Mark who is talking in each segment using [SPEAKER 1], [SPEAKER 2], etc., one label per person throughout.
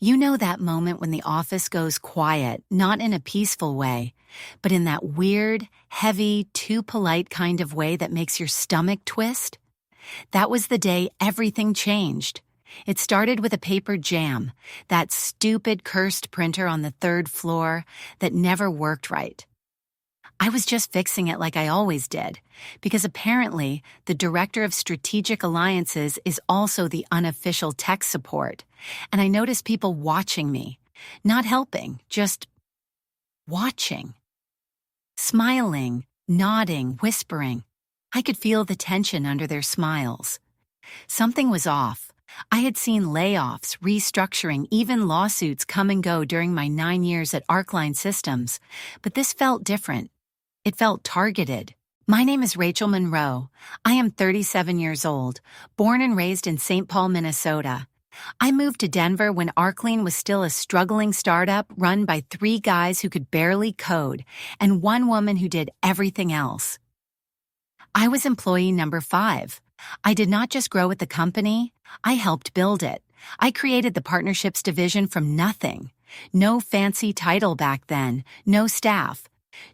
[SPEAKER 1] You know that moment when the office goes quiet, not in a peaceful way, but in that weird, heavy, too polite kind of way that makes your stomach twist? That was the day everything changed. It started with a paper jam, that stupid cursed printer on the third floor that never worked right. I was just fixing it like I always did, because apparently the director of strategic alliances is also the unofficial tech support, and I noticed people watching me, not helping, just watching. Smiling, nodding, whispering. I could feel the tension under their smiles. Something was off. I had seen layoffs, restructuring, even lawsuits come and go during my 9 years at Arcline Systems, but this felt different. It felt targeted. My name is Rachel Monroe. I am 37 years old, born and raised in St. Paul, Minnesota. I moved to Denver when Arcline was still a struggling startup run by 3 guys who could barely code and 1 woman who did everything else. I was employee number 5. I did not just grow with the company, I helped build it. I created the partnerships division from nothing. No fancy title back then, no staff.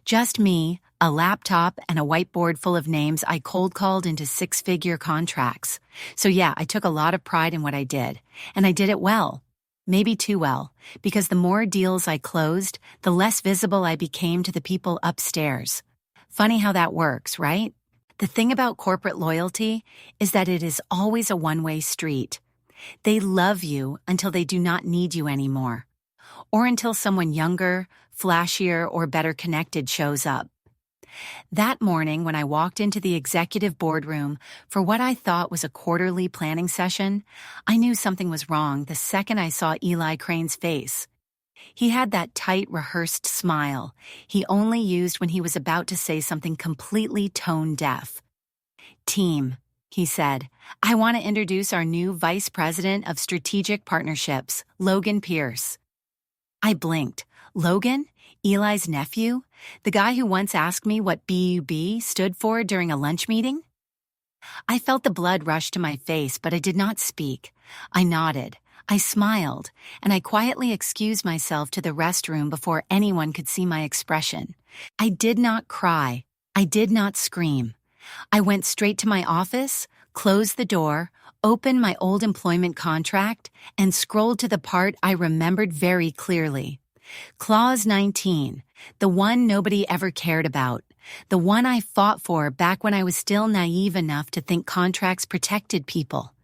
[SPEAKER 1] Just me, a laptop, and a whiteboard full of names I cold called into 6-figure contracts. So yeah, I took a lot of pride in what I did, and I did it well. Maybe too well, because the more deals I closed, the less visible I became to the people upstairs. Funny how that works, right? The thing about corporate loyalty is that it is always a one-way street. They love you until they do not need you anymore, or until someone younger, flashier, or better connected shows up. That morning, when I walked into the executive boardroom for what I thought was a quarterly planning session, I knew something was wrong the second I saw Eli Crane's face. He had that tight, rehearsed smile he only used when he was about to say something completely tone-deaf. "Team," he said, "I want to introduce our new Vice President of Strategic Partnerships, Logan Pierce." I blinked. Logan? Eli's nephew? The guy who once asked me what BUB stood for during a lunch meeting? I felt the blood rush to my face, but I did not speak. I nodded. I smiled, and I quietly excused myself to the restroom before anyone could see my expression. I did not cry. I did not scream. I went straight to my office, closed the door, opened my old employment contract, and scrolled to the part I remembered very clearly. Clause 19, the one nobody ever cared about, the one I fought for back when I was still naive enough to think contracts protected people.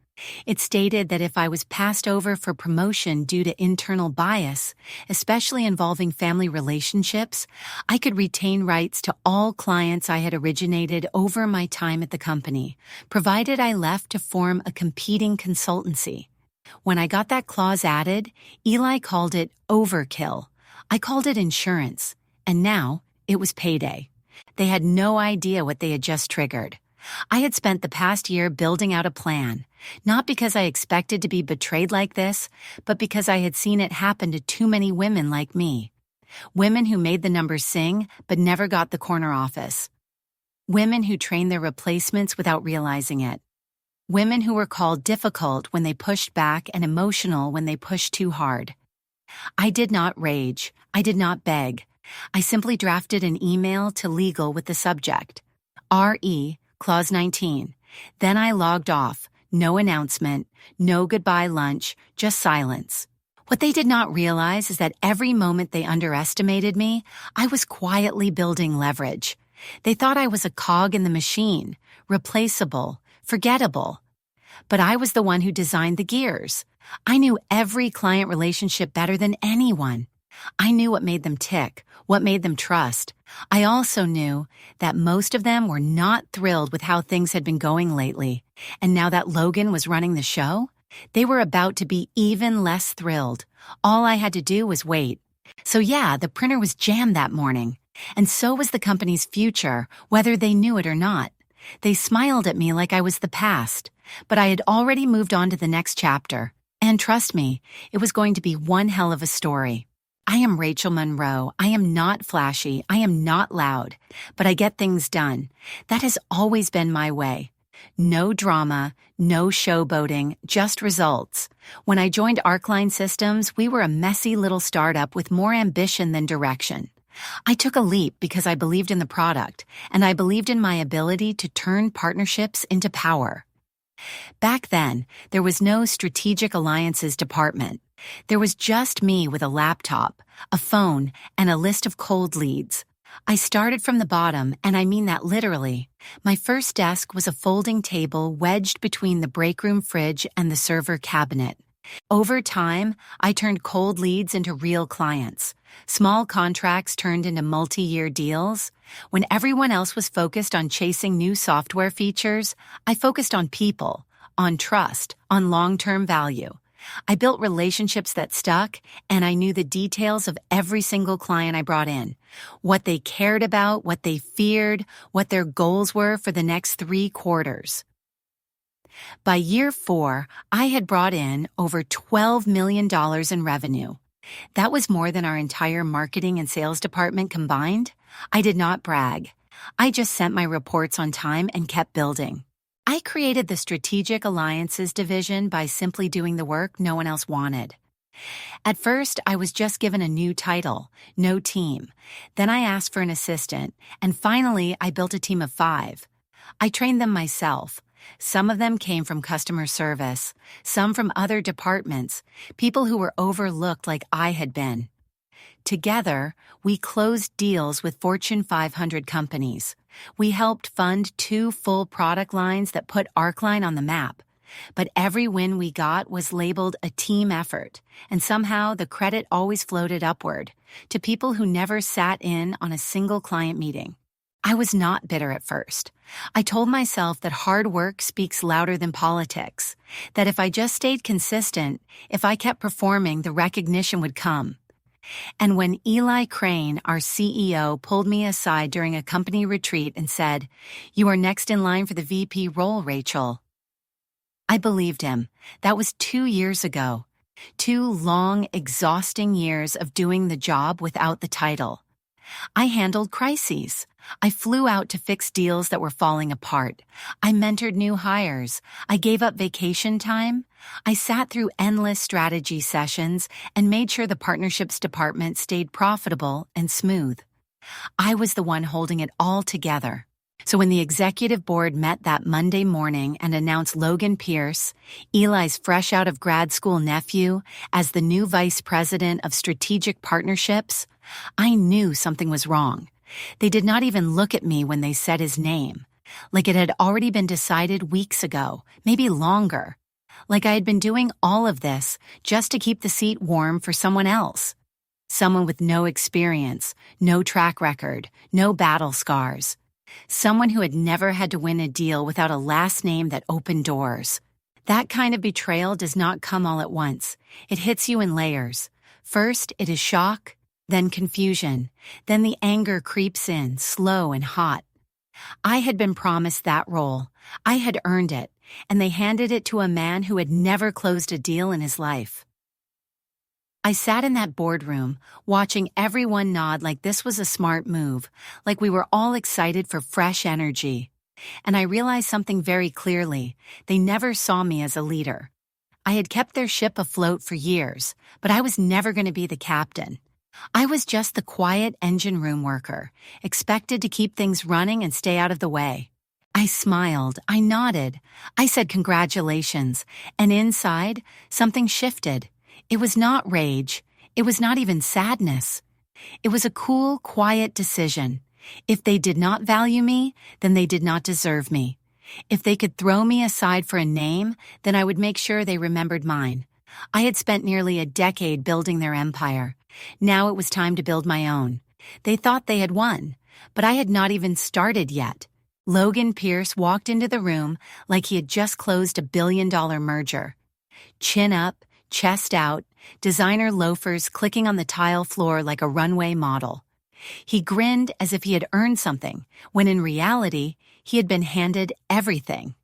[SPEAKER 1] It stated that if I was passed over for promotion due to internal bias, especially involving family relationships, I could retain rights to all clients I had originated over my time at the company, provided I left to form a competing consultancy. When I got that clause added, Eli called it overkill. I called it insurance, and now it was payday. They had no idea what they had just triggered. I had spent the past year building out a plan, not because I expected to be betrayed like this, but because I had seen it happen to too many women like me. Women who made the numbers sing, but never got the corner office. Women who trained their replacements without realizing it. Women who were called difficult when they pushed back and emotional when they pushed too hard. I did not rage. I did not beg. I simply drafted an email to legal with the subject. RE, Clause 19. Then I logged off. No announcement, no goodbye lunch, just silence. What they did not realize is that every moment they underestimated me, I was quietly building leverage. They thought I was a cog in the machine, replaceable, forgettable. But I was the one who designed the gears. I knew every client relationship better than anyone. I knew what made them tick, what made them trust. I also knew that most of them were not thrilled with how things had been going lately. And now that Logan was running the show, they were about to be even less thrilled. All I had to do was wait. So yeah, the printer was jammed that morning. And so was the company's future, whether they knew it or not. They smiled at me like I was the past, but I had already moved on to the next chapter. And trust me, it was going to be one hell of a story. I am Rachel Monroe. I am not flashy. I am not loud, but I get things done. That has always been my way. No drama, no showboating, just results. When I joined Arcline Systems, we were a messy little startup with more ambition than direction. I took a leap because I believed in the product, and I believed in my ability to turn partnerships into power. Back then, there was no strategic alliances department. There was just me with a laptop, a phone, and a list of cold leads. I started from the bottom, and I mean that literally. My first desk was a folding table wedged between the breakroom fridge and the server cabinet. Over time, I turned cold leads into real clients. Small contracts turned into multi-year deals. When everyone else was focused on chasing new software features, I focused on people, on trust, on long-term value. I built relationships that stuck, and I knew the details of every single client I brought in. What they cared about, what they feared, what their goals were for the next 3 quarters. By year 4, I had brought in over $12 million in revenue. That was more than our entire marketing and sales department combined. I did not brag. I just sent my reports on time and kept building. I created the Strategic Alliances division by simply doing the work no one else wanted. At first, I was just given a new title, no team. Then I asked for an assistant, and finally, I built a team of 5. I trained them myself. Some of them came from customer service, some from other departments, people who were overlooked like I had been. Together, we closed deals with Fortune 500 companies. We helped fund 2 full product lines that put Arcline on the map. But every win we got was labeled a team effort, and somehow the credit always floated upward to people who never sat in on a single client meeting. I was not bitter at first. I told myself that hard work speaks louder than politics, that if I just stayed consistent, if I kept performing, the recognition would come. And when Eli Crane, our CEO, pulled me aside during a company retreat and said, "You are next in line for the VP role, Rachel," I believed him. That was 2 years ago. 2 long, exhausting years of doing the job without the title. I handled crises. I flew out to fix deals that were falling apart. I mentored new hires. I gave up vacation time. I sat through endless strategy sessions and made sure the partnerships department stayed profitable and smooth. I was the one holding it all together. So when the executive board met that Monday morning and announced Logan Pierce, Eli's fresh out of grad school nephew, as the new vice president of strategic partnerships, I knew something was wrong. They did not even look at me when they said his name, like it had already been decided weeks ago, maybe longer, like I had been doing all of this just to keep the seat warm for someone else, someone with no experience, no track record, no battle scars, someone who had never had to win a deal without a last name that opened doors. That kind of betrayal does not come all at once. It hits you in layers. First, it is shock, then confusion, then the anger creeps in, slow and hot. I had been promised that role. I had earned it, and they handed it to a man who had never closed a deal in his life. I sat in that boardroom, watching everyone nod like this was a smart move, like we were all excited for fresh energy. And I realized something very clearly. They never saw me as a leader. I had kept their ship afloat for years, but I was never going to be the captain. I was just the quiet engine room worker, expected to keep things running and stay out of the way. I smiled, I nodded, I said congratulations, and inside, something shifted. It was not rage, it was not even sadness. It was a cool, quiet decision. If they did not value me, then they did not deserve me. If they could throw me aside for a name, then I would make sure they remembered mine. I had spent nearly a decade building their empire. Now it was time to build my own. They thought they had won, but I had not even started yet. Logan Pierce walked into the room like he had just closed $1 billion merger. Chin up, chest out, designer loafers clicking on the tile floor like a runway model. He grinned as if he had earned something, when in reality, he had been handed everything.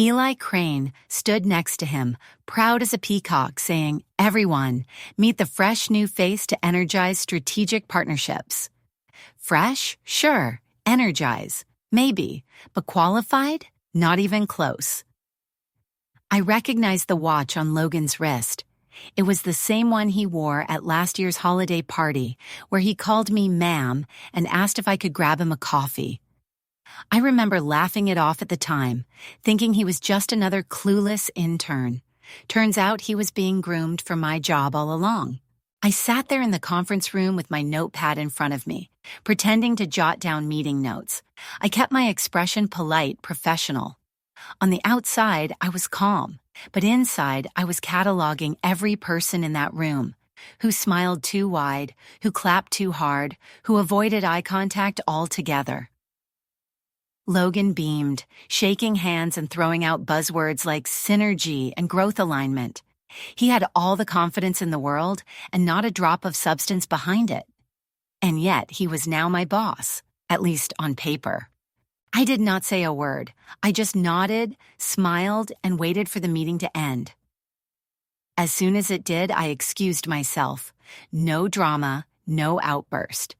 [SPEAKER 1] Eli Crane stood next to him, proud as a peacock, saying, "Everyone, meet the fresh new face to energize strategic partnerships." Fresh? Sure. Energize? Maybe. But qualified? Not even close. I recognized the watch on Logan's wrist. It was the same one he wore at last year's holiday party, where he called me ma'am and asked if I could grab him a coffee. I remember laughing it off at the time, thinking he was just another clueless intern. Turns out he was being groomed for my job all along. I sat there in the conference room with my notepad in front of me, pretending to jot down meeting notes. I kept my expression polite, professional. On the outside, I was calm, but inside, I was cataloging every person in that room, who smiled too wide, who clapped too hard, who avoided eye contact altogether. Logan beamed, shaking hands and throwing out buzzwords like synergy and growth alignment. He had all the confidence in the world and not a drop of substance behind it. And yet, he was now my boss, at least on paper. I did not say a word. I just nodded, smiled, and waited for the meeting to end. As soon as it did, I excused myself. No drama, no outburst.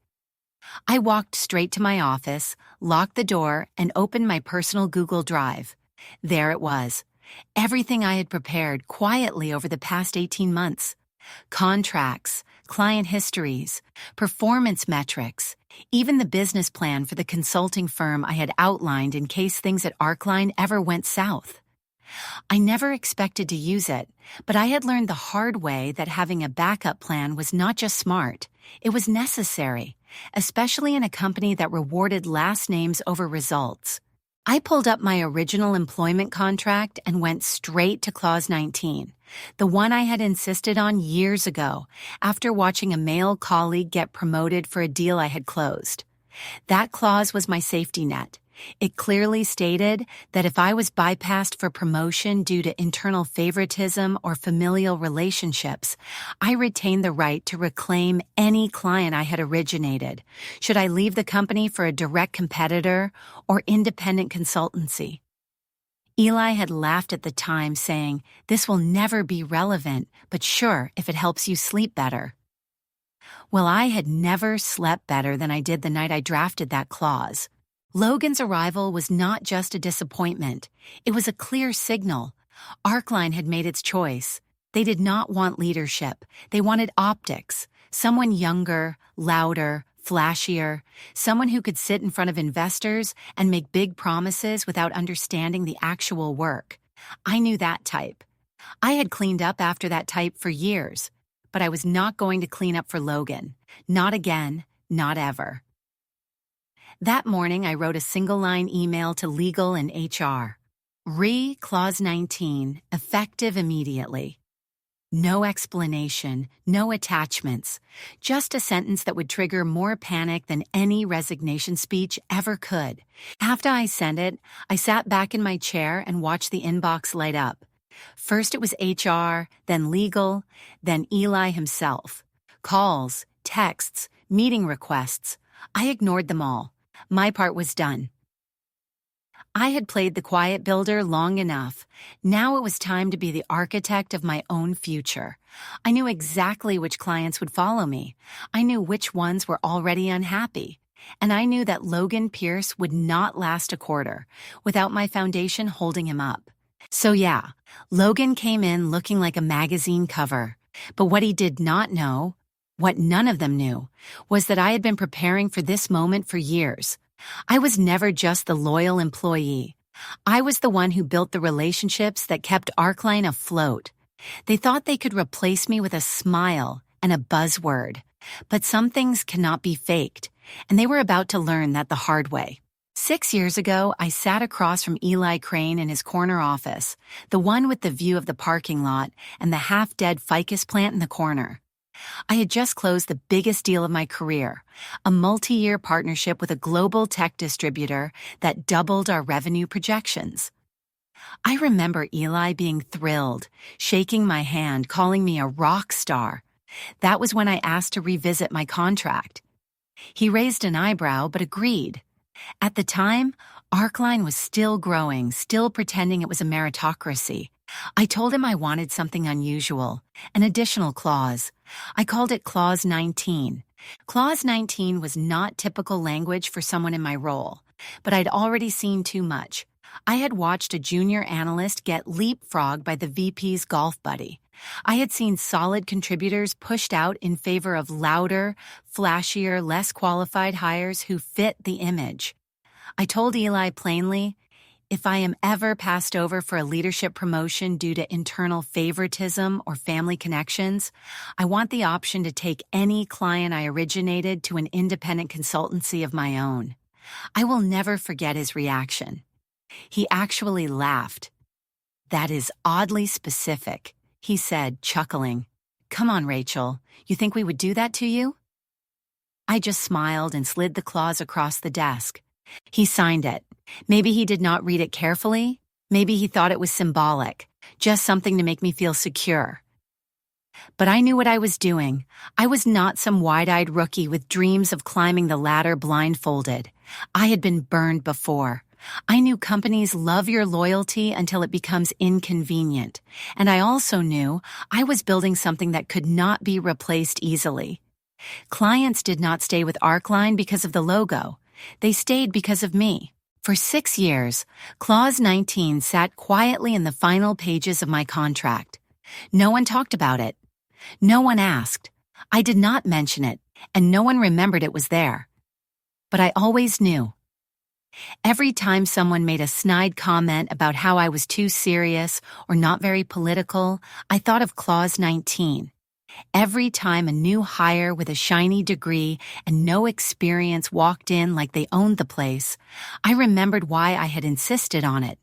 [SPEAKER 1] I walked straight to my office, locked the door, and opened my personal Google Drive. There it was. Everything I had prepared quietly over the past 18 months. Contracts, client histories, performance metrics, even the business plan for the consulting firm I had outlined in case things at Arcline ever went south. I never expected to use it, but I had learned the hard way that having a backup plan was not just smart, it was necessary, especially in a company that rewarded last names over results. I pulled up my original employment contract and went straight to Clause 19, the one I had insisted on years ago after watching a male colleague get promoted for a deal I had closed. That clause was my safety net. It clearly stated that if I was bypassed for promotion due to internal favoritism or familial relationships, I retained the right to reclaim any client I had originated, should I leave the company for a direct competitor or independent consultancy. Eli had laughed at the time, saying, "This will never be relevant, but sure, if it helps you sleep better." Well, I had never slept better than I did the night I drafted that clause. Logan's arrival was not just a disappointment. It was a clear signal. Arcline had made its choice. They did not want leadership. They wanted optics. Someone younger, louder, flashier. Someone who could sit in front of investors and make big promises without understanding the actual work. I knew that type. I had cleaned up after that type for years, but I was not going to clean up for Logan. Not again, not ever. That morning, I wrote a single-line email to legal and HR. Clause 19, effective immediately. No explanation, no attachments, just a sentence that would trigger more panic than any resignation speech ever could. After I sent it, I sat back in my chair and watched the inbox light up. First it was HR, then legal, then Eli himself. Calls, texts, meeting requests. I ignored them all. My part was done. I had played the quiet builder long enough. Now it was time to be the architect of my own future. I knew exactly which clients would follow me. I knew which ones were already unhappy. And I knew that Logan Pierce would not last a quarter without my foundation holding him up. So yeah, Logan came in looking like a magazine cover. But what he did not know, what none of them knew, was that I had been preparing for this moment for years. I was never just the loyal employee. I was the one who built the relationships that kept Arcline afloat. They thought they could replace me with a smile and a buzzword. But some things cannot be faked, and they were about to learn that the hard way. 6 years ago, I sat across from Eli Crane in his corner office, the one with the view of the parking lot and the half-dead ficus plant in the corner. I had just closed the biggest deal of my career, a multi-year partnership with a global tech distributor that doubled our revenue projections. I remember Eli being thrilled, shaking my hand, calling me a rock star. That was when I asked to revisit my contract. He raised an eyebrow but agreed. At the time, Arcline was still growing, still pretending it was a meritocracy. I told him I wanted something unusual, an additional clause. I called it Clause 19. Clause 19 was not typical language for someone in my role, but I'd already seen too much. I had watched a junior analyst get leapfrogged by the VP's golf buddy. I had seen solid contributors pushed out in favor of louder, flashier, less qualified hires who fit the image. I told Eli plainly, if I am ever passed over for a leadership promotion due to internal favoritism or family connections, I want the option to take any client I originated to an independent consultancy of my own. I will never forget his reaction. He actually laughed. That is oddly specific, he said, chuckling. Come on, Rachel, you think we would do that to you? I just smiled and slid the clause across the desk. He signed it. Maybe he did not read it carefully. Maybe he thought it was symbolic, just something to make me feel secure. But I knew what I was doing. I was not some wide-eyed rookie with dreams of climbing the ladder blindfolded. I had been burned before. I knew companies love your loyalty until it becomes inconvenient. And I also knew I was building something that could not be replaced easily. Clients did not stay with Arcline because of the logo. They stayed because of me. For 6 years, Clause 19 sat quietly in the final pages of my contract. No one talked about it. No one asked. I did not mention it, and no one remembered it was there. But I always knew. Every time someone made a snide comment about how I was too serious or not very political, I thought of Clause 19. Every time a new hire with a shiny degree and no experience walked in like they owned the place, I remembered why I had insisted on it.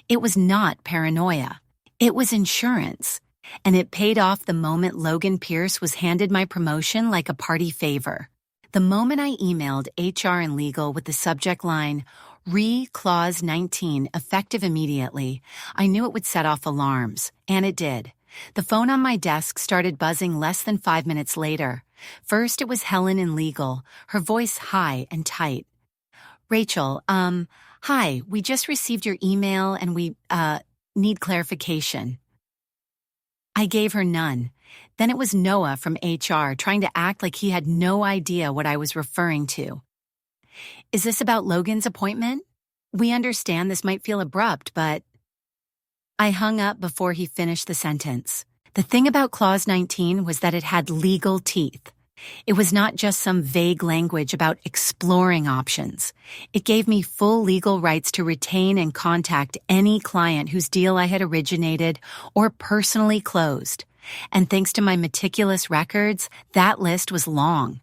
[SPEAKER 1] It was not paranoia. It was insurance. And it paid off the moment Logan Pierce was handed my promotion like a party favor. The moment I emailed HR and legal with the subject line, Clause 19, effective immediately, I knew it would set off alarms, and it did. The phone on my desk started buzzing less than 5 minutes later. First, it was Helen in legal, her voice high and tight. Rachel, hi, we just received your email and we, need clarification. I gave her none. Then it was Noah from HR trying to act like he had no idea what I was referring to. Is this about Logan's appointment? We understand this might feel abrupt, but... I hung up before he finished the sentence. The thing about Clause 19 was that it had legal teeth. It was not just some vague language about exploring options. It gave me full legal rights to retain and contact any client whose deal I had originated or personally closed. And thanks to my meticulous records, that list was long.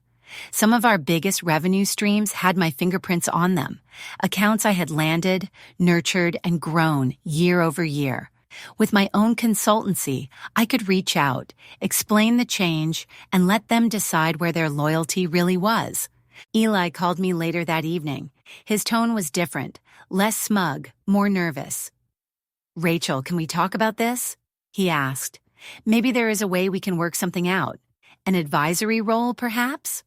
[SPEAKER 1] Some of our biggest revenue streams had my fingerprints on them, accounts I had landed, nurtured, and grown year over year. With my own consultancy, I could reach out, explain the change, and let them decide where their loyalty really was. Eli called me later that evening. His tone was different, less smug, more nervous. Rachel, can we talk about this? He asked. Maybe there is a way we can work something out. An advisory role, perhaps?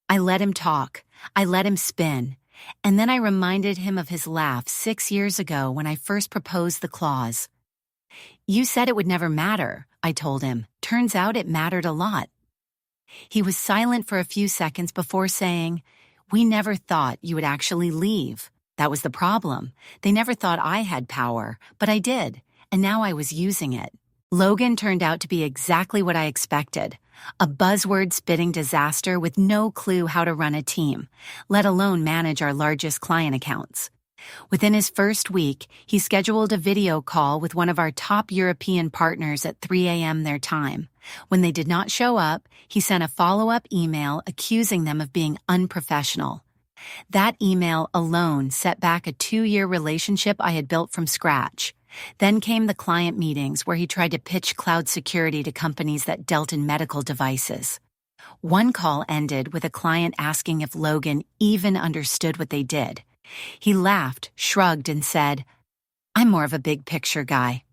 [SPEAKER 1] I let him talk. I let him spin. And then I reminded him of his laugh 6 years ago when I first proposed the clause. You said it would never matter, I told him. Turns out it mattered a lot. He was silent for a few seconds before saying, We never thought you would actually leave. That was the problem. They never thought I had power, but I did, and now I was using it. Logan turned out to be exactly what I expected. A buzzword-spitting disaster with no clue how to run a team, let alone manage our largest client accounts. Within his first week, he scheduled a video call with one of our top European partners at 3 a.m. their time. When they did not show up, he sent a follow-up email accusing them of being unprofessional. That email alone set back a 2-year relationship I had built from scratch. Then came the client meetings where he tried to pitch cloud security to companies that dealt in medical devices. One call ended with a client asking if Logan even understood what they did. He laughed, shrugged, and said, I'm more of a big picture guy.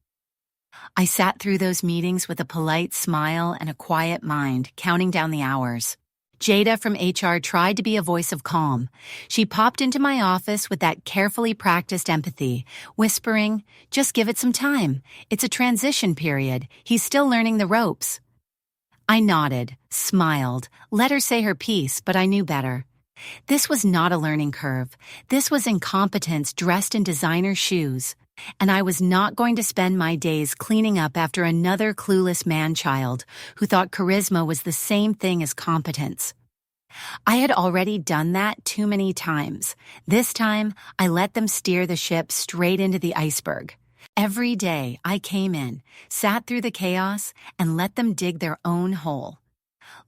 [SPEAKER 1] I sat through those meetings with a polite smile and a quiet mind, counting down the hours. Jada from HR tried to be a voice of calm. She popped into my office with that carefully practiced empathy, whispering, just give it some time. It's a transition period. He's still learning the ropes. I nodded, smiled, let her say her piece, but I knew better. This was not a learning curve. This was incompetence dressed in designer shoes. And I was not going to spend my days cleaning up after another clueless man-child who thought charisma was the same thing as competence. I had already done that too many times. This time, I let them steer the ship straight into the iceberg. Every day, I came in, sat through the chaos, and let them dig their own hole.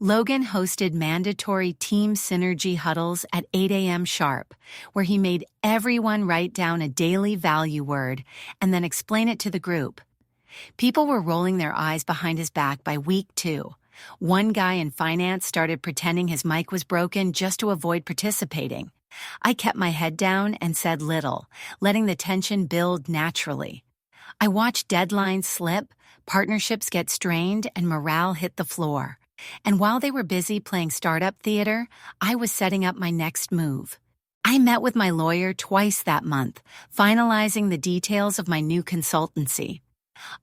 [SPEAKER 1] Logan hosted mandatory team synergy huddles at 8 a.m. sharp, where he made everyone write down a daily value word and then explain it to the group. People were rolling their eyes behind his back by week 2. One guy in finance started pretending his mic was broken just to avoid participating. I kept my head down and said little, letting the tension build naturally. I watched deadlines slip, partnerships get strained, and morale hit the floor. And while they were busy playing startup theater, I was setting up my next move. I met with my lawyer twice that month, finalizing the details of my new consultancy.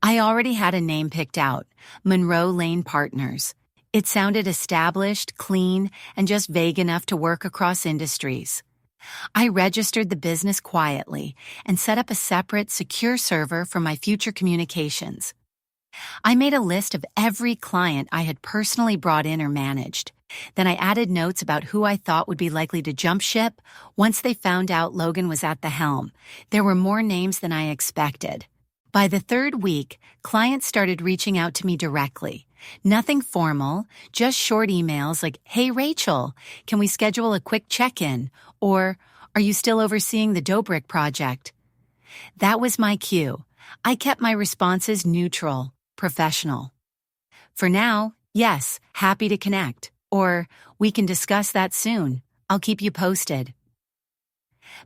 [SPEAKER 1] I already had a name picked out, Monroe Lane Partners. It sounded established, clean, and just vague enough to work across industries. I registered the business quietly and set up a separate, secure server for my future communications. I made a list of every client I had personally brought in or managed. Then I added notes about who I thought would be likely to jump ship once they found out Logan was at the helm. There were more names than I expected. By the 3rd week, clients started reaching out to me directly. Nothing formal, just short emails like, "Hey Rachel, can we schedule a quick check-in?" Or, "Are you still overseeing the Dobrik project?" That was my cue. I kept my responses neutral, professional. For now, yes, happy to connect. Or, "We can discuss that soon. I'll keep you posted."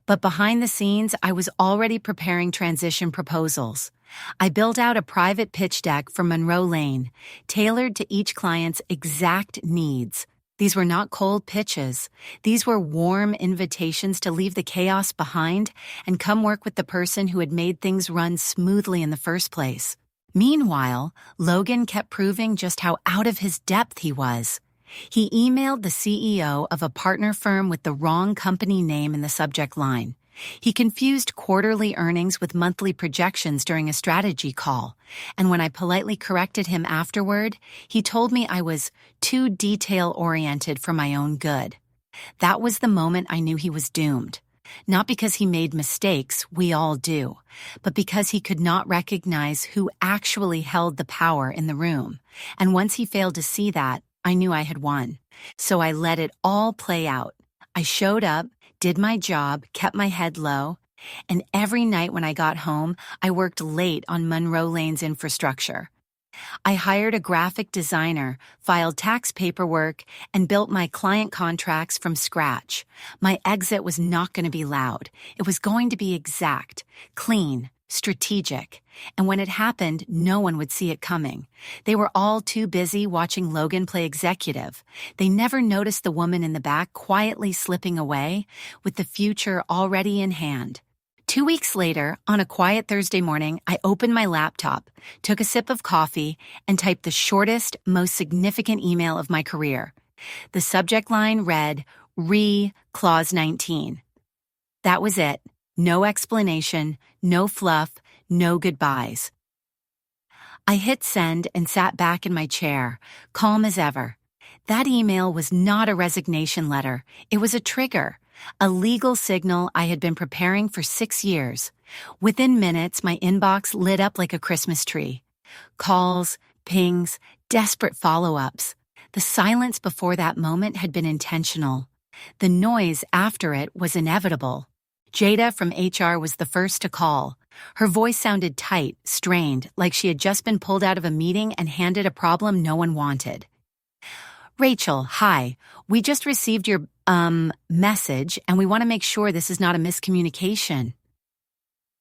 [SPEAKER 1] But behind the scenes, I was already preparing transition proposals. I built out a private pitch deck for Monroe Lane, tailored to each client's exact needs. These were not cold pitches. These were warm invitations to leave the chaos behind and come work with the person who had made things run smoothly in the first place. Meanwhile, Logan kept proving just how out of his depth he was. He emailed the CEO of a partner firm with the wrong company name in the subject line. He confused quarterly earnings with monthly projections during a strategy call, and when I politely corrected him afterward, he told me I was too detail-oriented for my own good. That was the moment I knew he was doomed. Not because he made mistakes, we all do, but because he could not recognize who actually held the power in the room. And once he failed to see that, I knew I had won. So I let it all play out. I showed up, did my job, kept my head low, and every night when I got home, I worked late on Monroe Lane's infrastructure. I hired a graphic designer, filed tax paperwork, and built my client contracts from scratch. My exit was not going to be loud. It was going to be exact, clean, strategic. And when it happened, no one would see it coming. They were all too busy watching Logan play executive. They never noticed the woman in the back quietly slipping away with the future already in hand. 2 weeks later, on a quiet Thursday morning, I opened my laptop, took a sip of coffee, and typed the shortest, most significant email of my career. The subject line read, Clause 19. That was it. No explanation, no fluff, no goodbyes. I hit send and sat back in my chair, calm as ever. That email was not a resignation letter. It was a trigger. A legal signal I had been preparing for 6 years. Within minutes, my inbox lit up like a Christmas tree. Calls, pings, desperate follow-ups. The silence before that moment had been intentional. The noise after it was inevitable. Jada from HR was the first to call. Her voice sounded tight, strained, like she had just been pulled out of a meeting and handed a problem no one wanted. Rachel, hi. We just received your, message, and we want to make sure this is not a miscommunication.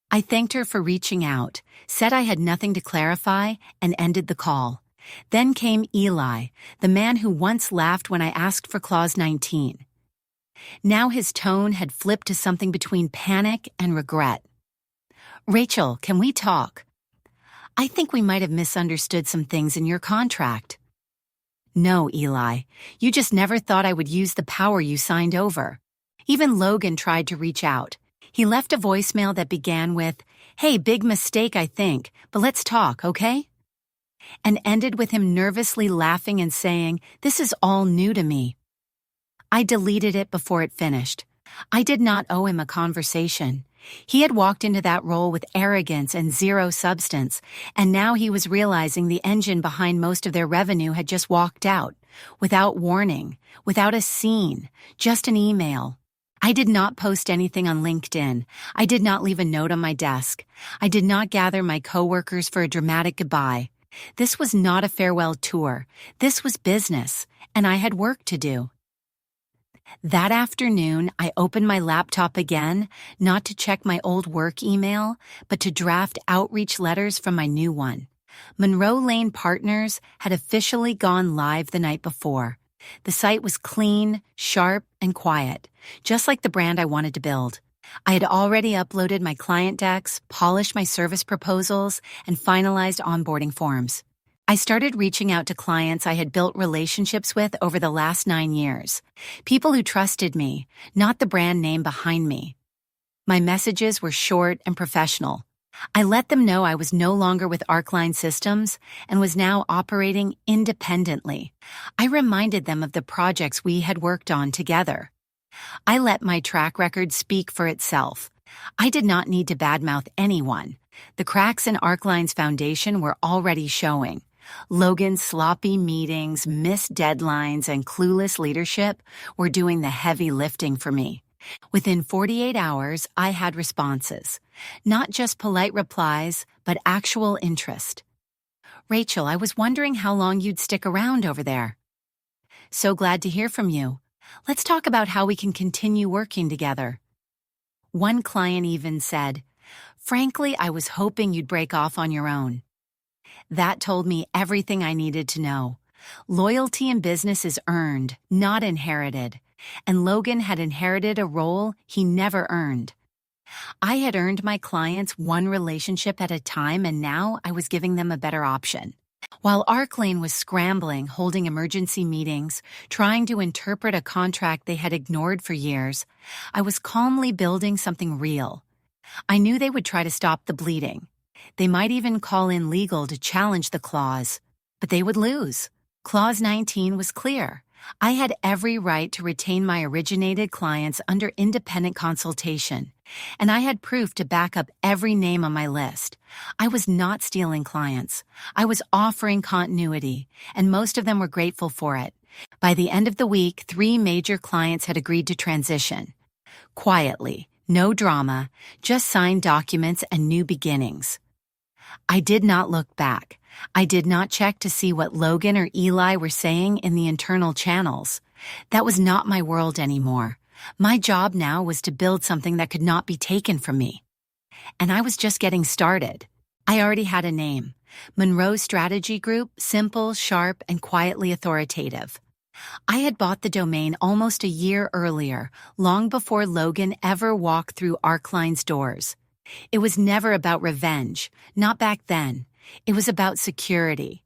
[SPEAKER 1] I thanked her for reaching out, said I had nothing to clarify, and ended the call. Then came Eli, the man who once laughed when I asked for Clause 19. Now his tone had flipped to something between panic and regret. Rachel, can we talk? I think we might have misunderstood some things in your contract. No, Eli. You just never thought I would use the power you signed over. Even Logan tried to reach out. He left a voicemail that began with, "Hey, big mistake, I think, but let's talk, okay?" And ended with him nervously laughing and saying, "This is all new to me." I deleted it before it finished. I did not owe him a conversation. He had walked into that role with arrogance and zero substance, and now he was realizing the engine behind most of their revenue had just walked out, without warning, without a scene, just an email. I did not post anything on LinkedIn. I did not leave a note on my desk. I did not gather my coworkers for a dramatic goodbye. This was not a farewell tour. This was business, and I had work to do. That afternoon, I opened my laptop again, not to check my old work email, but to draft outreach letters from my new one. Monroe Lane Partners had officially gone live the night before. The site was clean, sharp, and quiet, just like the brand I wanted to build. I had already uploaded my client decks, polished my service proposals, and finalized onboarding forms. I started reaching out to clients I had built relationships with over the last 9 years. People who trusted me, not the brand name behind me. My messages were short and professional. I let them know I was no longer with Arcline Systems and was now operating independently. I reminded them of the projects we had worked on together. I let my track record speak for itself. I did not need to badmouth anyone. The cracks in Arcline's foundation were already showing. Logan's sloppy meetings, missed deadlines, and clueless leadership were doing the heavy lifting for me. Within 48 hours, I had responses. Not just polite replies, but actual interest. "Rachel, I was wondering how long you'd stick around over there." "So glad to hear from you. Let's talk about how we can continue working together." One client even said, "Frankly, I was hoping you'd break off on your own." That told me everything I needed to know. Loyalty in business is earned, not inherited. And Logan had inherited a role he never earned. I had earned my clients one relationship at a time, and now I was giving them a better option. While Arclane was scrambling, holding emergency meetings, trying to interpret a contract they had ignored for years, I was calmly building something real. I knew they would try to stop the bleeding. They might even call in legal to challenge the clause, but they would lose. Clause 19 was clear. I had every right to retain my originated clients under independent consultation, and I had proof to back up every name on my list. I was not stealing clients. I was offering continuity, and most of them were grateful for it. By the end of the week, 3 major clients had agreed to transition. Quietly, no drama, just signed documents and new beginnings. I did not look back. I did not check to see what Logan or Eli were saying in the internal channels. That was not my world anymore. My job now was to build something that could not be taken from me. And I was just getting started. I already had a name. Monroe Strategy Group, simple, sharp, and quietly authoritative. I had bought the domain almost a year earlier, long before Logan ever walked through Arcline's doors. It was never about revenge, not back then. It was about security.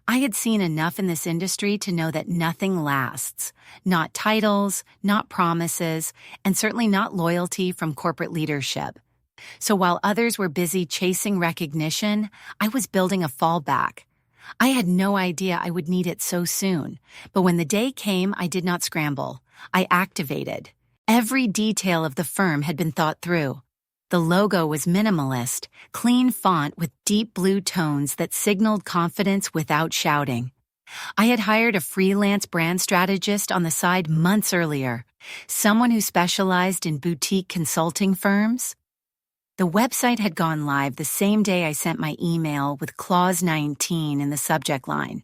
[SPEAKER 1] I had seen enough in this industry to know that nothing lasts. Not titles, not promises, and certainly not loyalty from corporate leadership. So while others were busy chasing recognition, I was building a fallback. I had no idea I would need it so soon, but when the day came, I did not scramble. I activated. Every detail of the firm had been thought through. The logo was minimalist, clean font with deep blue tones that signaled confidence without shouting. I had hired a freelance brand strategist on the side months earlier, someone who specialized in boutique consulting firms. The website had gone live the same day I sent my email with Clause 19 in the subject line.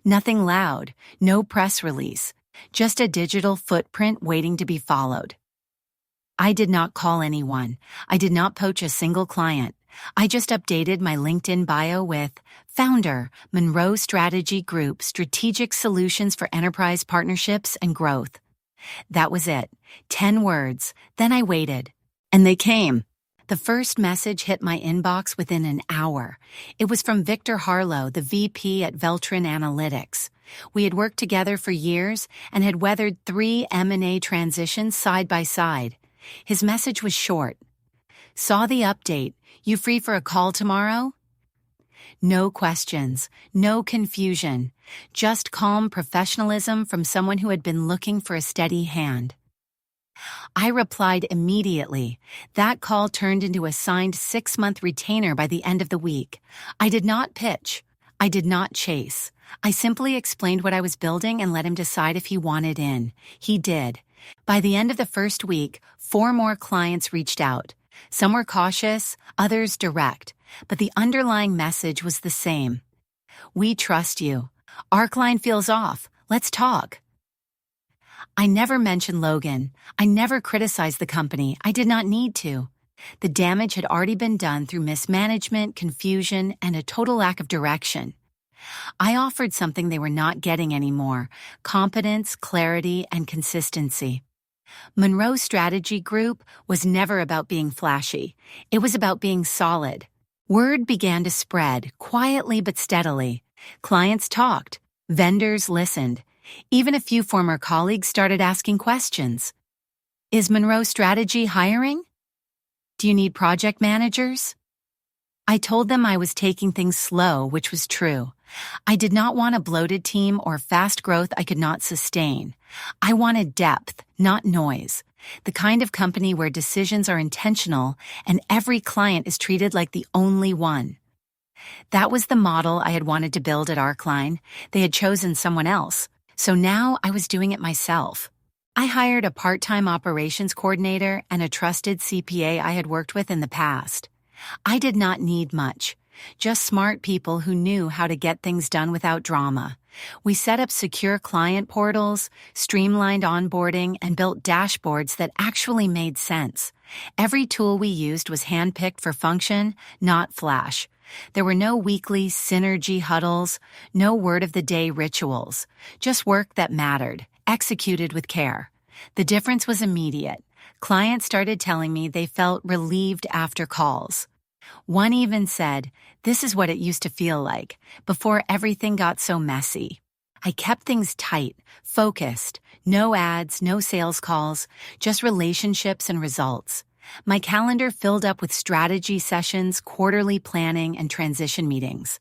[SPEAKER 1] Nothing loud, no press release, just a digital footprint waiting to be followed. I did not call anyone. I did not poach a single client. I just updated my LinkedIn bio with Founder, Monroe Strategy Group, Strategic Solutions for Enterprise Partnerships and Growth. That was it. 10 words. Then I waited. And they came. The first message hit my inbox within an hour. It was from Victor Harlow, the VP at Veltrin Analytics. We had worked together for years and had weathered 3 M&A transitions side by side. His message was short. Saw the update. You free for a call tomorrow? No questions, no confusion, just calm professionalism from someone who had been looking for a steady hand. I replied immediately. That call turned into a signed 6-month retainer by the end of the week. I did not pitch. I did not chase. I simply explained what I was building and let him decide if he wanted in. He did. By the end of the first week, 4 more clients reached out. Some were cautious, others direct, but the underlying message was the same. We trust you. Our client feels off. Let's talk. I never mentioned Logan. I never criticized the company. I did not need to. The damage had already been done through mismanagement, confusion, and a total lack of direction. I offered something they were not getting anymore: competence, clarity, and consistency. Monroe Strategy Group was never about being flashy. It was about being solid. Word began to spread, quietly but steadily. Clients talked. Vendors listened. Even a few former colleagues started asking questions. Is Monroe Strategy hiring? Do you need project managers? I told them I was taking things slow, which was true. I did not want a bloated team or fast growth I could not sustain. I wanted depth, not noise. The kind of company where decisions are intentional and every client is treated like the only one. That was the model I had wanted to build at Arcline. They had chosen someone else, so now I was doing it myself. I hired a part-time operations coordinator and a trusted CPA I had worked with in the past. I did not need much, just smart people who knew how to get things done without drama. We set up secure client portals, streamlined onboarding, and built dashboards that actually made sense. Every tool we used was handpicked for function, not flash. There were no weekly synergy huddles, no word-of-the-day rituals, just work that mattered, executed with care. The difference was immediate. Clients started telling me they felt relieved after calls. One even said, "This is what it used to feel like, before everything got so messy." I kept things tight, focused, no ads, no sales calls, just relationships and results. My calendar filled up with strategy sessions, quarterly planning, and transition meetings.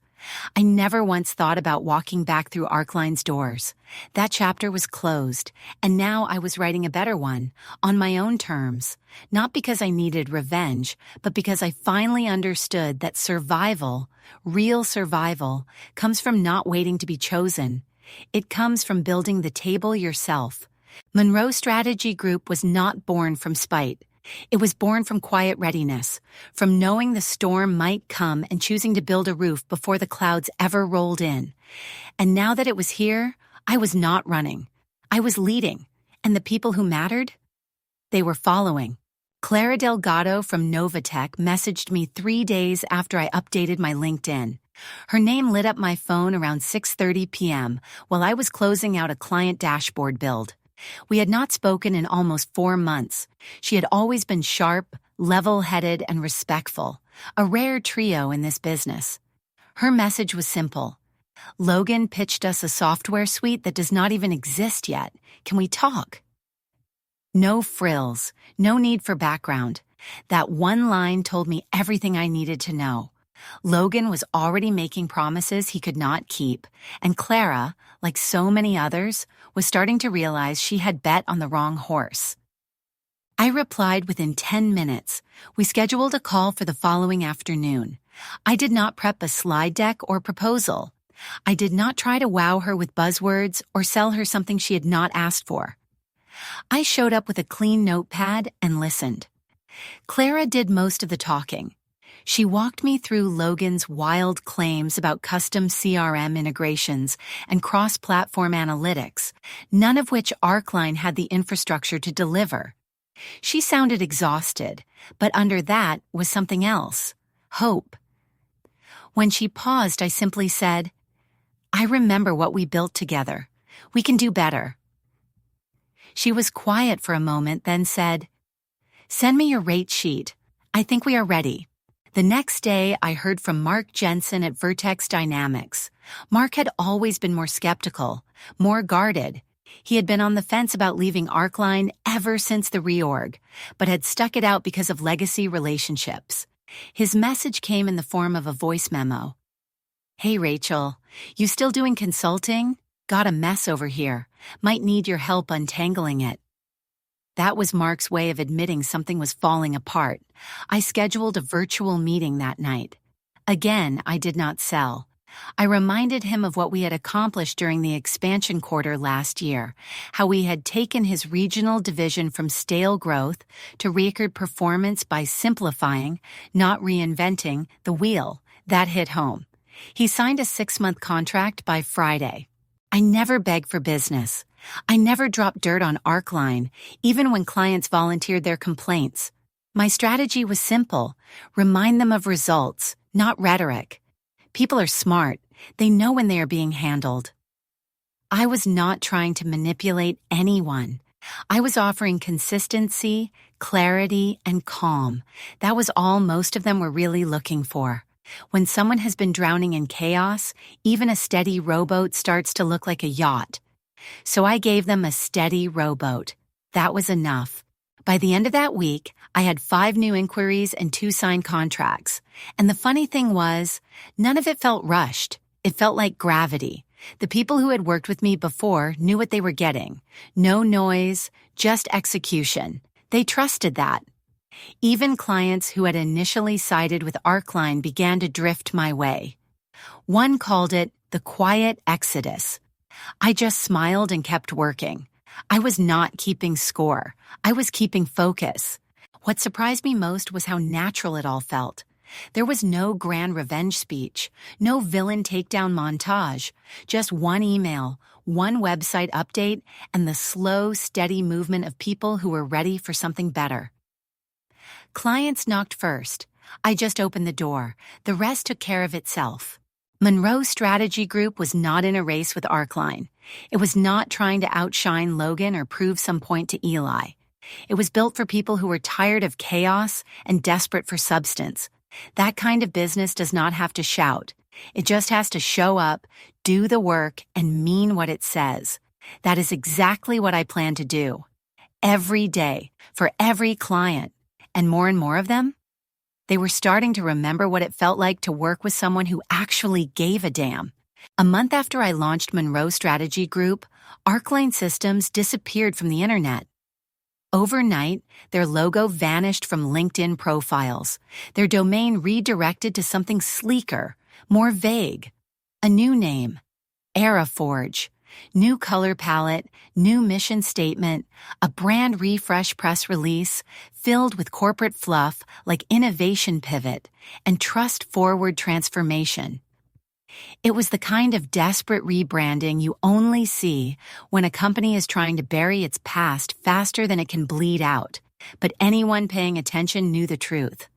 [SPEAKER 1] I never once thought about walking back through Arcline's doors. That chapter was closed, and now I was writing a better one, on my own terms. Not because I needed revenge, but because I finally understood that survival, real survival, comes from not waiting to be chosen. It comes from building the table yourself. Monroe Strategy Group was not born from spite. It was born from quiet readiness, from knowing the storm might come and choosing to build a roof before the clouds ever rolled in. And now that it was here, I was not running. I was leading. And the people who mattered? They were following. Clara Delgado from Novatech messaged me 3 days after I updated my LinkedIn. Her name lit up my phone around 6:30 p.m. while I was closing out a client dashboard build. We had not spoken in almost 4 months. She had always been sharp, level-headed, and respectful, a rare trio in this business. Her message was simple. Logan pitched us a software suite that does not even exist yet. Can we talk? No frills, no need for background. That one line told me everything I needed to know. Logan was already making promises he could not keep, and Clara, like so many others, was starting to realize she had bet on the wrong horse. I replied within 10 minutes. We scheduled a call for the following afternoon. I did not prep a slide deck or proposal. I did not try to wow her with buzzwords or sell her something she had not asked for. I showed up with a clean notepad and listened. Clara did most of the talking. She walked me through Logan's wild claims about custom CRM integrations and cross-platform analytics, none of which Arcline had the infrastructure to deliver. She sounded exhausted, but under that was something else: hope. When she paused, I simply said, "I remember what we built together. We can do better." She was quiet for a moment, then said, "Send me your rate sheet. I think we are ready." The next day, I heard from Mark Jensen at Vertex Dynamics. Mark had always been more skeptical, more guarded. He had been on the fence about leaving Arcline ever since the reorg, but had stuck it out because of legacy relationships. His message came in the form of a voice memo. "Hey Rachel, you still doing consulting? Got a mess over here. Might need your help untangling it." That was Mark's way of admitting something was falling apart. I scheduled a virtual meeting that night. Again, I did not sell. I reminded him of what we had accomplished during the expansion quarter last year, how we had taken his regional division from stale growth to record performance by simplifying, not reinventing, the wheel. That hit home. He signed a 6-month contract by Friday. I never beg for business. I never dropped dirt on Arcline, even when clients volunteered their complaints. My strategy was simple: remind them of results, not rhetoric. People are smart. They know when they are being handled. I was not trying to manipulate anyone. I was offering consistency, clarity, and calm. That was all most of them were really looking for. When someone has been drowning in chaos, even a steady rowboat starts to look like a yacht. So I gave them a steady rowboat. That was enough. By the end of that week, I had 5 new inquiries and 2 signed contracts. And the funny thing was, none of it felt rushed. It felt like gravity. The people who had worked with me before knew what they were getting. No noise, just execution. They trusted that. Even clients who had initially sided with Arcline began to drift my way. One called it the quiet exodus. I just smiled and kept working. I was not keeping score. I was keeping focus. What surprised me most was how natural it all felt. There was no grand revenge speech, no villain takedown montage, just one email, one website update, and the slow, steady movement of people who were ready for something better. Clients knocked first. I just opened the door. The rest took care of itself. Monroe Strategy Group was not in a race with Arcline. It was not trying to outshine Logan or prove some point to Eli. It was built for people who were tired of chaos and desperate for substance. That kind of business does not have to shout. It just has to show up, do the work, and mean what it says. That is exactly what I plan to do. Every day, for every client. And more of them? They were starting to remember what it felt like to work with someone who actually gave a damn. A month after I launched Monroe Strategy Group, Arcline systems disappeared from the internet. Overnight, their logo vanished from LinkedIn profiles. Their domain redirected to something sleeker, more vague. A new name, AeraForge. New color palette, new mission statement, a brand refresh press release filled with corporate fluff like innovation pivot and trust-forward transformation. It was the kind of desperate rebranding you only see when a company is trying to bury its past faster than it can bleed out. But anyone paying attention knew the truth.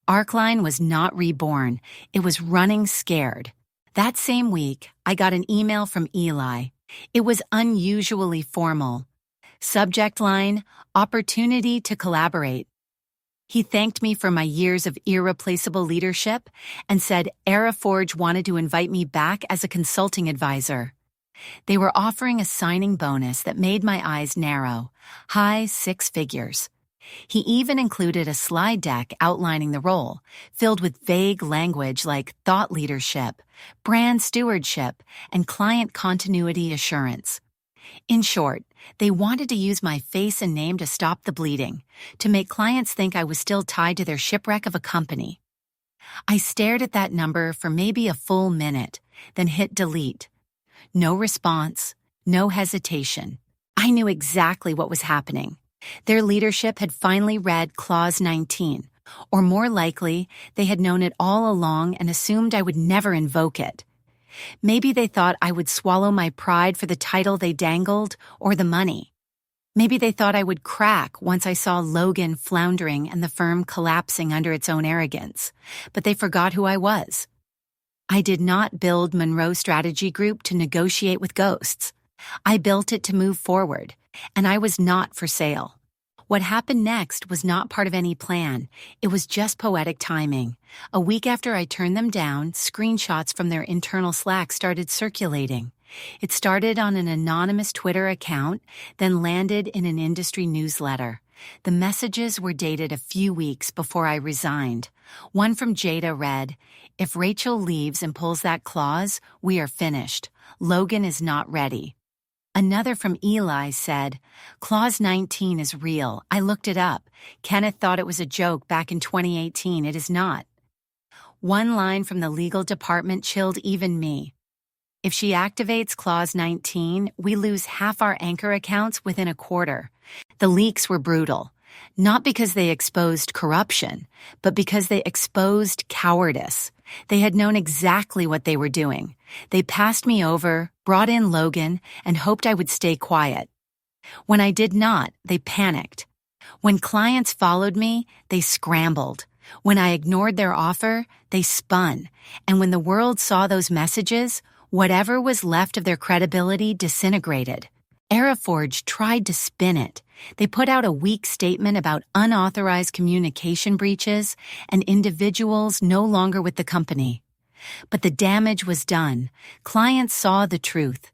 [SPEAKER 1] Arcline was not reborn. It was running scared. That same week, I got an email from Eli. It was unusually formal. Subject line, opportunity to collaborate. He thanked me for my years of irreplaceable leadership and said AeraForge wanted to invite me back as a consulting advisor. They were offering a signing bonus that made my eyes narrow, high 6 figures. He even included a slide deck outlining the role, filled with vague language like thought leadership, brand stewardship, and client continuity assurance. In short, they wanted to use my face and name to stop the bleeding, to make clients think I was still tied to their shipwreck of a company. I stared at that number for maybe a full minute, then hit delete. No response, no hesitation. I knew exactly what was happening. Their leadership had finally read Clause 19, or more likely, they had known it all along and assumed I would never invoke it. Maybe they thought I would swallow my pride for the title they dangled or the money. Maybe they thought I would crack once I saw Logan floundering and the firm collapsing under its own arrogance, but they forgot who I was. I did not build Monroe Strategy Group to negotiate with ghosts. I built it to move forward, and I was not for sale. What happened next was not part of any plan. It was just poetic timing. A week after I turned them down, screenshots from their internal Slack started circulating. It started on an anonymous Twitter account, then landed in an industry newsletter. The messages were dated a few weeks before I resigned. One from Jada read, "If Rachel leaves and pulls that clause, we are finished. Logan is not ready." Another from Eli said, "Clause 19 is real. I looked it up. Kenneth thought it was a joke back in 2018. It is not." One line from the legal department chilled even me. "If she activates Clause 19, we lose half our anchor accounts within a quarter." The leaks were brutal, not because they exposed corruption, but because they exposed cowardice. They had known exactly what they were doing. They passed me over, brought in Logan, and hoped I would stay quiet. When I did not, they panicked. When clients followed me, they scrambled. When I ignored their offer, they spun. And when the world saw those messages, whatever was left of their credibility disintegrated. AeraForge tried to spin it. They put out a weak statement about unauthorized communication breaches and individuals no longer with the company. But the damage was done. Clients saw the truth.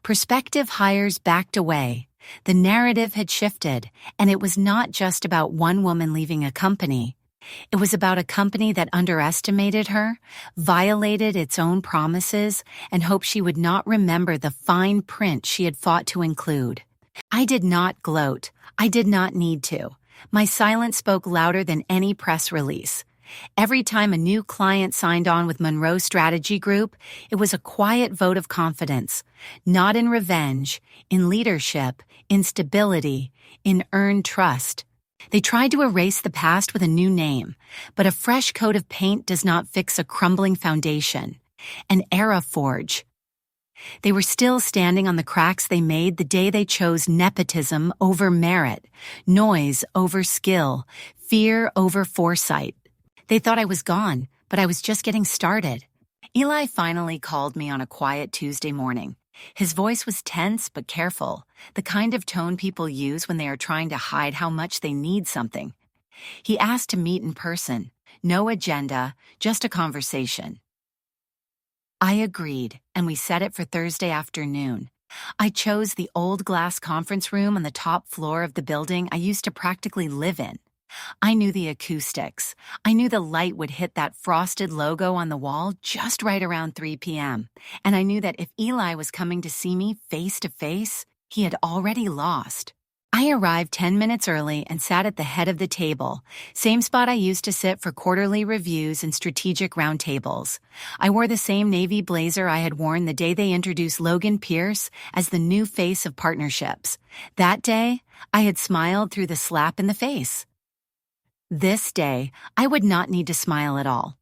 [SPEAKER 1] Prospective hires backed away. The narrative had shifted, and it was not just about one woman leaving a company. It was about a company that underestimated her, violated its own promises, and hoped she would not remember the fine print she had fought to include. I did not gloat. I did not need to. My silence spoke louder than any press release. Every time a new client signed on with Monroe Strategy Group, it was a quiet vote of confidence, not in revenge, in leadership, in stability, in earned trust. They tried to erase the past with a new name, but a fresh coat of paint does not fix a crumbling foundation. An AeraForge. They were still standing on the cracks they made the day they chose nepotism over merit, noise over skill, fear over foresight. They thought I was gone, but I was just getting started. Eli finally called me on a quiet Tuesday morning. His voice was tense but careful, the kind of tone people use when they are trying to hide how much they need something. He asked to meet in person. No agenda, just a conversation. I agreed, and we set it for Thursday afternoon. I chose the old glass conference room on the top floor of the building I used to practically live in. I knew the acoustics. I knew the light would hit that frosted logo on the wall just right around 3 p.m. And I knew that if Eli was coming to see me face to face, he had already lost. I arrived 10 minutes early and sat at the head of the table, same spot I used to sit for quarterly reviews and strategic roundtables. I wore the same navy blazer I had worn the day they introduced Logan Pierce as the new face of partnerships. That day, I had smiled through the slap in the face. This day, I would not need to smile at all.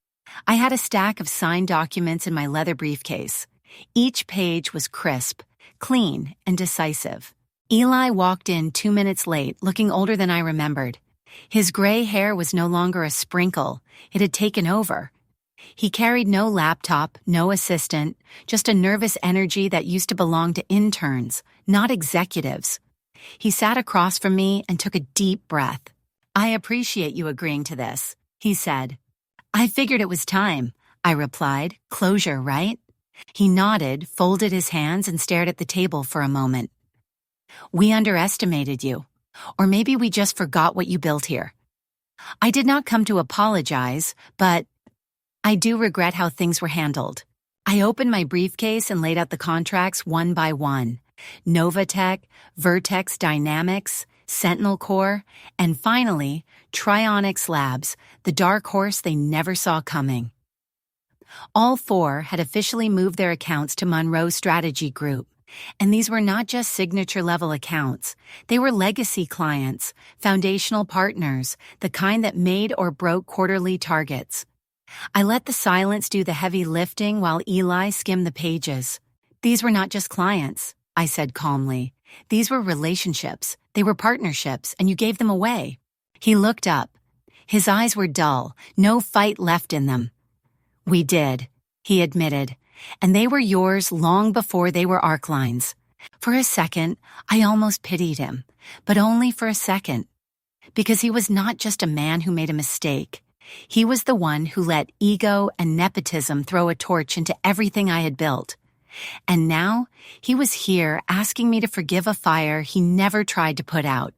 [SPEAKER 1] I had a stack of signed documents in my leather briefcase. Each page was crisp, clean, and decisive. Eli walked in 2 minutes late, looking older than I remembered. His gray hair was no longer a sprinkle. It had taken over. He carried no laptop, no assistant, just a nervous energy that used to belong to interns, not executives. He sat across from me and took a deep breath. "I appreciate you agreeing to this," he said. "I figured it was time," I replied. "Closure, right?" He nodded, folded his hands, and stared at the table for a moment. "We underestimated you. Or maybe we just forgot what you built here. I did not come to apologize, but I do regret how things were handled." I opened my briefcase and laid out the contracts one by one. Novatech, Vertex Dynamics, Sentinel Core, and finally, Trionics Labs, the dark horse they never saw coming. All four had officially moved their accounts to Monroe Strategy Group. And these were not just signature-level accounts. They were legacy clients, foundational partners, the kind that made or broke quarterly targets. I let the silence do the heavy lifting while Eli skimmed the pages. "These were not just clients," I said calmly. "These were relationships. They were partnerships, and you gave them away." He looked up. His eyes were dull, no fight left in them. "We did," he admitted. "And they were yours long before they were arc lines." For a second, I almost pitied him, but only for a second. Because he was not just a man who made a mistake. He was the one who let ego and nepotism throw a torch into everything I had built. And now, he was here asking me to forgive a fire he never tried to put out.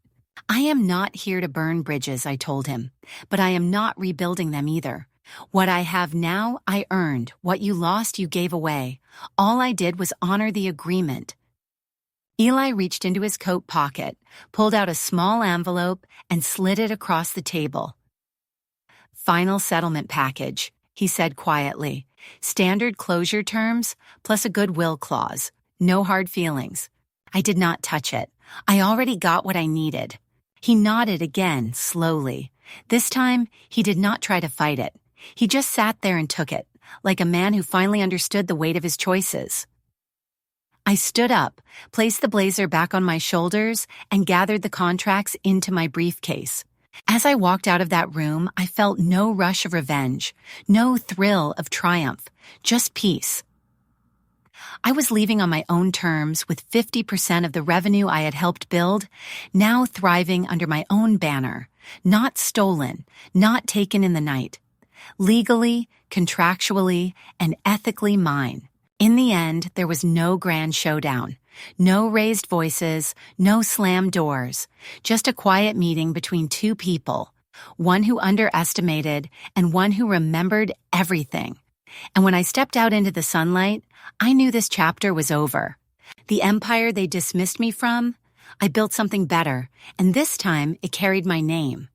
[SPEAKER 1] I am not here to burn bridges, I told him, but I am not rebuilding them either. What I have now, I earned. What you lost, you gave away. All I did was honor the agreement. Eli reached into his coat pocket, pulled out a small envelope, and slid it across the table. Final settlement package, he said quietly. Standard closure terms, plus a goodwill clause. No hard feelings. I did not touch it. I already got what I needed. He nodded again, slowly. This time, he did not try to fight it. He just sat there and took it, like a man who finally understood the weight of his choices. I stood up, placed the blazer back on my shoulders, and gathered the contracts into my briefcase. As I walked out of that room, I felt no rush of revenge, no thrill of triumph, just peace. I was leaving on my own terms with 50% of the revenue I had helped build, now thriving under my own banner, not stolen, not taken in the night. Legally, contractually, and ethically mine. In the end, there was no grand showdown, no raised voices, no slammed doors, just a quiet meeting between two people, one who underestimated and one who remembered everything. And when I stepped out into the sunlight, I knew this chapter was over. The empire they dismissed me from, I built something better, and this time it carried my name.